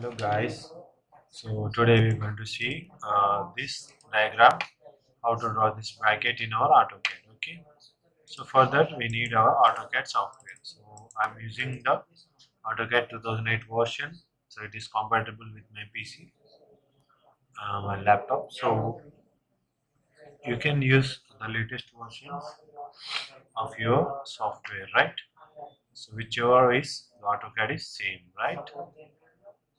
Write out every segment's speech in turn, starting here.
Hello guys, so today we're going to see this diagram, how to draw this bracket in our AutoCAD. Okay, so for that we need our AutoCAD software. So I'm using the AutoCAD 2008 version, so it is compatible with my PC, my laptop. So you can use the latest versions of your software, right? So whichever is the AutoCAD is same, right?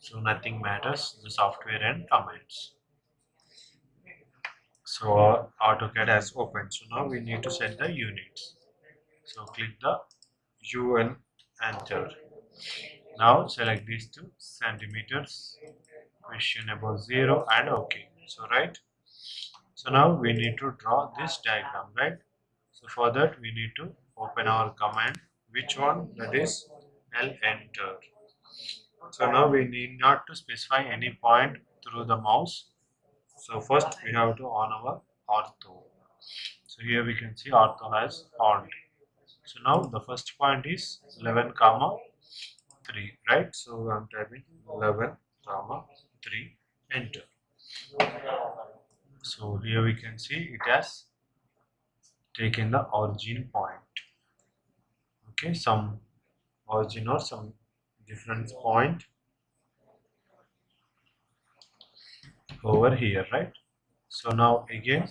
So nothing matters, the software and commands. So AutoCAD has opened. So now we need to set the units. So click the U and enter. Now select these two centimeters, question about 0 and OK. So right. So now we need to draw this diagram, right? So for that we need to open our command. Which one? That is L enter. So now we need not to specify any point through the mouse. So first we have to on our ortho. So here we can see ortho has on. So now the first point is 11 comma 3, right? So I'm typing 11 comma 3, enter. So here we can see it has taken the origin point. Okay, some origin or some different point over here, right? So now again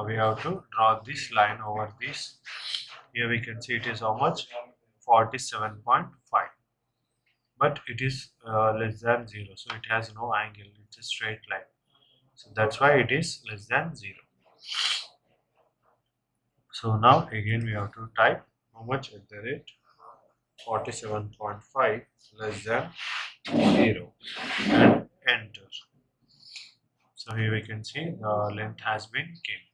we have to draw this line over this. Here we can see it is how much? 47.5, but it is less than 0, so it has no angle, it's a straight line, so that's why it is less than 0. So now again we have to type how much at the rate 47.5 less than 0 and enter. So here we can see the length has been came.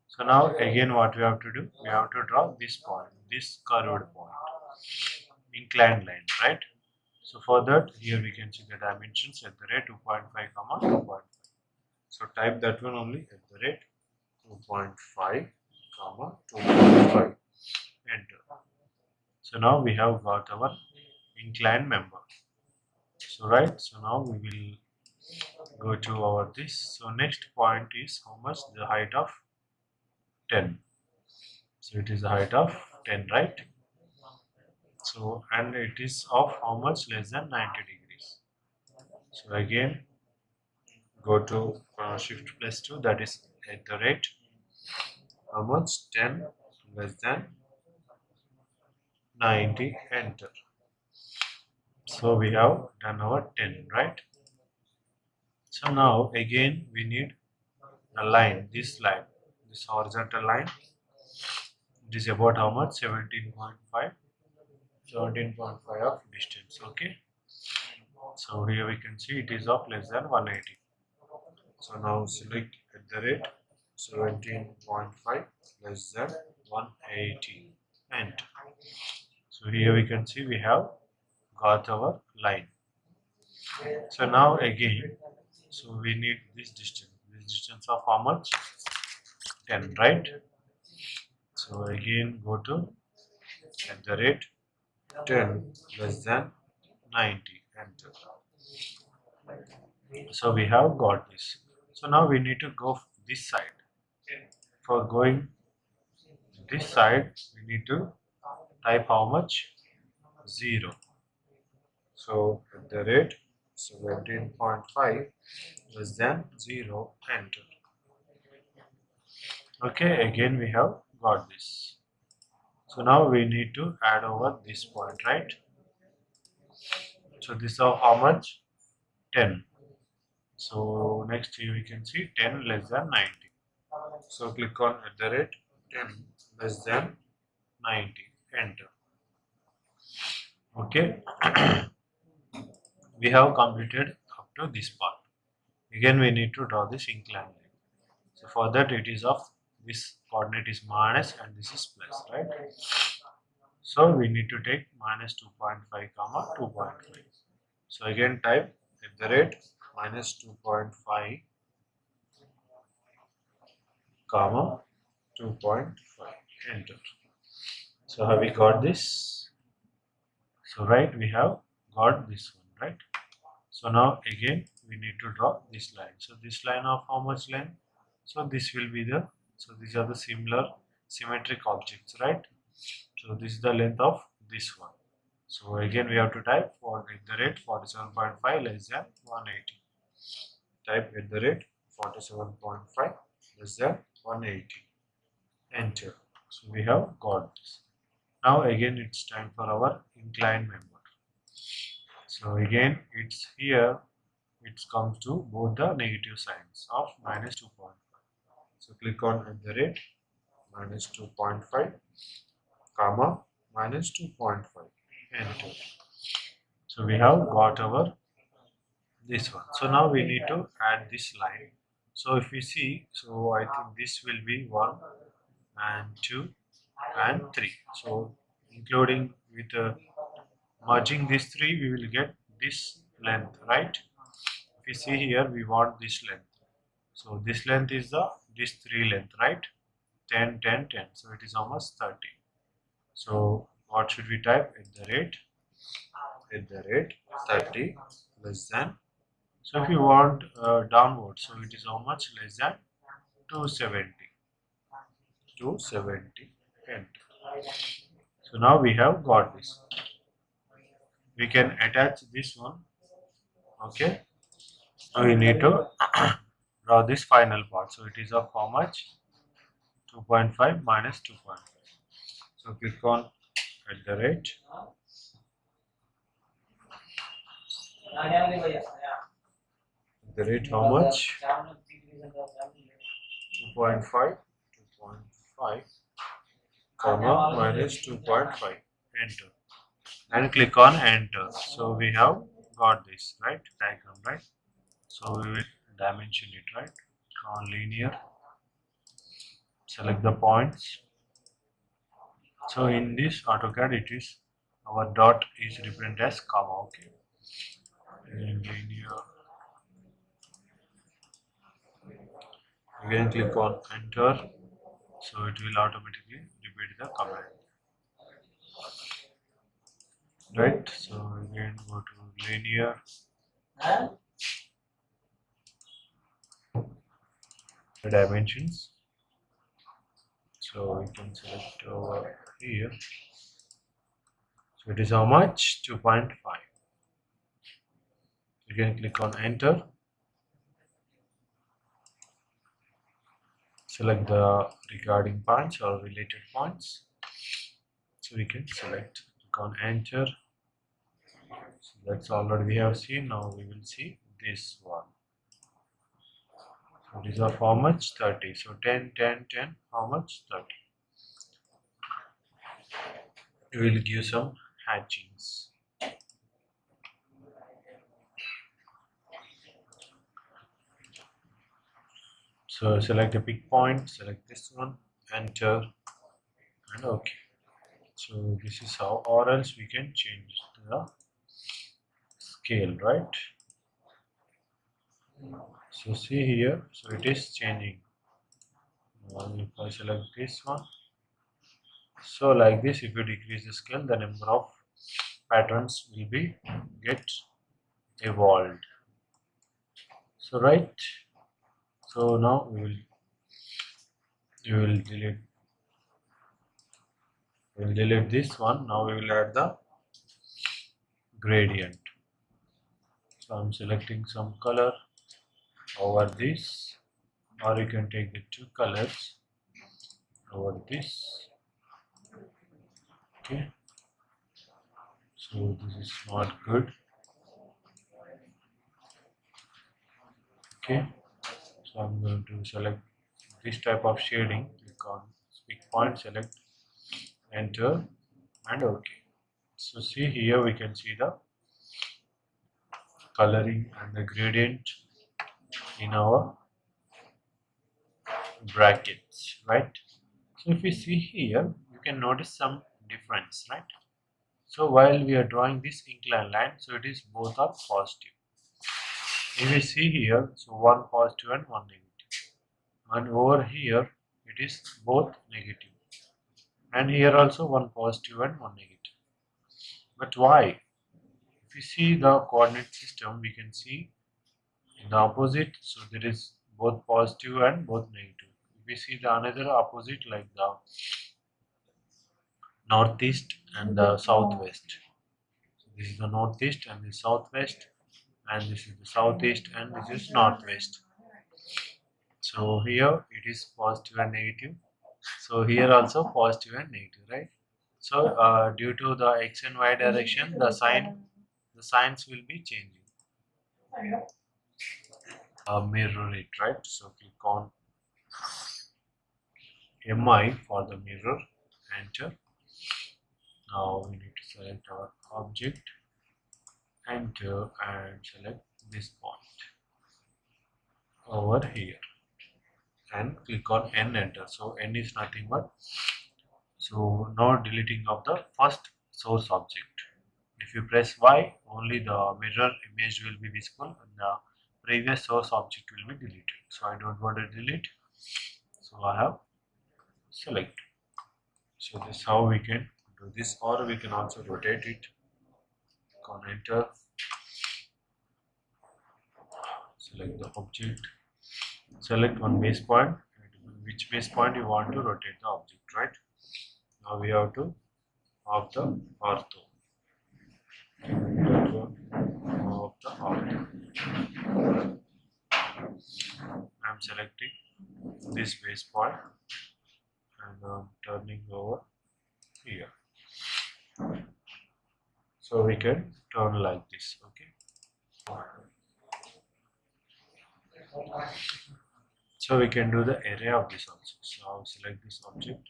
So now again what we have to do, we have to draw this point, this curved point, inclined line, right? So for that here we can see the dimensions at the rate 2.5 comma 2.5. So type that one only at the rate 2.5 comma 2.5, enter. So now we have got our inclined member. So right, so now we will go to our this. So next point is how much? The height of 10. So it is the height of 10, right? So and it is of how much? Less than 90 degrees. So again go to shift plus 2, that is at the rate how much? 10 less than 90, enter. So we have done our 10, right? So now again we need a line, this horizontal line. It is about how much? 17.5 of distance. Okay, so here we can see it is of less than 180. So now select at the rate 17.5 less than 180, enter. So here we can see we have got our line. So now again, so we need this distance of how much? 10, right? So again go to at the rate 10 less than 90, enter. So we have got this. So now we need to go this side. For going this side we need to type how much? 0. So at the rate 17.5 less than 0, enter. Okay, again we have got this. So now we need to add over this point, right? So this is how much? 10. So next here we can see 10 less than 90. So click on at the rate 10 less than 90, enter. Okay, we have completed up to this part. Again we need to draw this incline line. So for that it is of this coordinate is minus and this is plus, right? So we need to take minus 2.5 comma 2.5. So again type at the rate minus 2.5 comma 2.5, enter. So have we got this? So right, we have got this one, right? So now again we need to draw this line. So this line of how much length? So this will be the, so these are the similar symmetric objects, right? So this is the length of this one. So again we have to type for at the rate 47.5 less than 180. Type at the rate 47.5 less than 180. Enter. So we have got this. Now again it's time for our incline member. So again it's here, it comes to both the negative signs of minus 2.5. So click on at the rate minus 2.5 comma minus 2.5. Enter. So we have got our this one. So now we need to add this line. So if we see, so I think this will be 1 and 2 and 3. So including with merging these three, we will get this length, right? If you see here, we want this length. So this length is the this 3 length, right? 10, 10, 10. So it is almost 30. So what should we type? At the rate 30 less than. So if you want downward, so it is how much? Less than 270. 270. Enter. So now we have got this. We can attach this one. Okay. Now we need to draw this final part. So it is of how much? 2.5 minus 2.5. So click on at the rate. At the rate how much? 2.5, 2.5, comma minus 2.5. Enter. And click on enter. So we have got this, right? Diagram, right? So we will dimension it, right? On linear. Select the points. So in this AutoCAD, it is our dot is represented as comma. Okay. In linear. Again, click on enter. So it will automatically repeat the command. Right. So again, go to linear. The dimensions. So we can select over here. So it is how much? 2.5. You can click on enter. Select the regarding points or related points. So we can select, click on enter. So that's already we have seen. Now we will see this one. So these are how much? 30. So 10, 10, 10. How much? 30. We will give some hatchings. So select a pick point, select this one, enter, and OK. So this is how, or else we can change the scale, right? So see here, so it is changing. If I select this one, so like this, if you decrease the scale, the number of patterns will be get evolved. So right. So now we will delete this one. Now we will add the gradient. So I'm selecting some color over this, or you can take the two colors over this. Okay, so this is not good. Okay, so I'm going to select this type of shading. Click on pick point, select, enter, and OK. So see here, we can see the coloring and the gradient in our brackets, right? So if you see here, you can notice some difference, right? So while we are drawing this incline line, so it is both are positive. If you see here, so one positive and one negative, and over here it is both negative, and here also one positive and one negative. But why? If if you see the coordinate system, we can see in the opposite, so there is both positive and both negative. If we see the another opposite like the northeast and the southwest. So this is the northeast and the southwest, and this is the southeast and this is northwest. So here it is positive and negative. So here also positive and negative, right? So due to the x and y direction, the signs will be changing. Mirror it, right? So click on MI for the mirror. Enter. Now we need to select our object. Enter and select this point over here and click on N. Enter. So N is nothing but, so no deleting of the first source object. If you press Y, only the mirror image will be visible and the previous source object will be deleted. So I don't want to delete, so I have select. So this is how we can do this, or we can also rotate it. Click on enter, select the object, select one base point, which base point you want to rotate the object, right? Now we have to off the ortho. Of the ortho. I am selecting this base point and I'm turning over here. So we can turn like this, okay? So we can do the array of this also. So I'll select this object,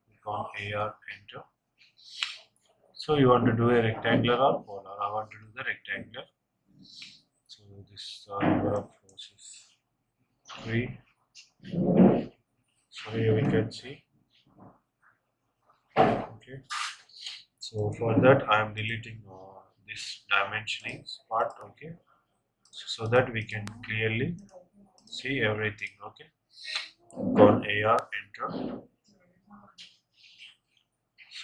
click on AR, enter. So you want to do a rectangular or polar? I want to do the rectangular. So this number of rows is 3. So here we can see. Okay. So for that I am deleting this dimensioning part. Okay. So that we can clearly see everything. Okay. Go on AR, enter.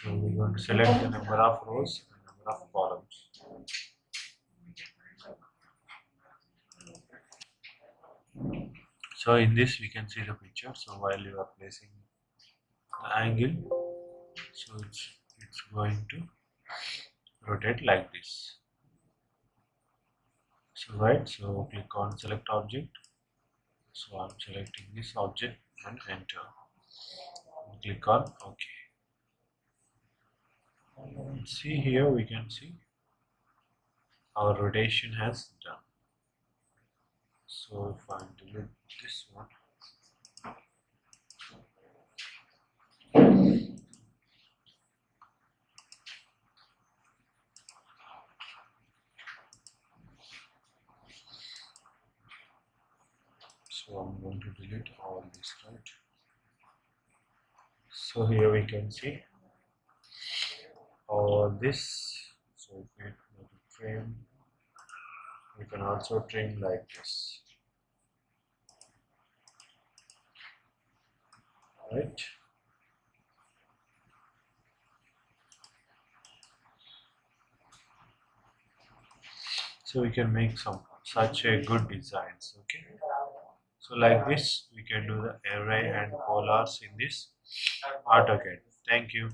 So we're going to select the number of rows and number of columns. So in this we can see the picture. So while you are placing the angle, so it's going to rotate like this. So right, so click on select object. So I'm selecting this object and enter. Click on OK. See here we can see our rotation has done. So if I delete this one, so I'm going to delete all this, right? So here we can see all this. So if we go to trim, we can also trim like this, right? So we can make some such a good designs. Okay. So like this, we can do the array and polars in this AutoCAD. Thank you.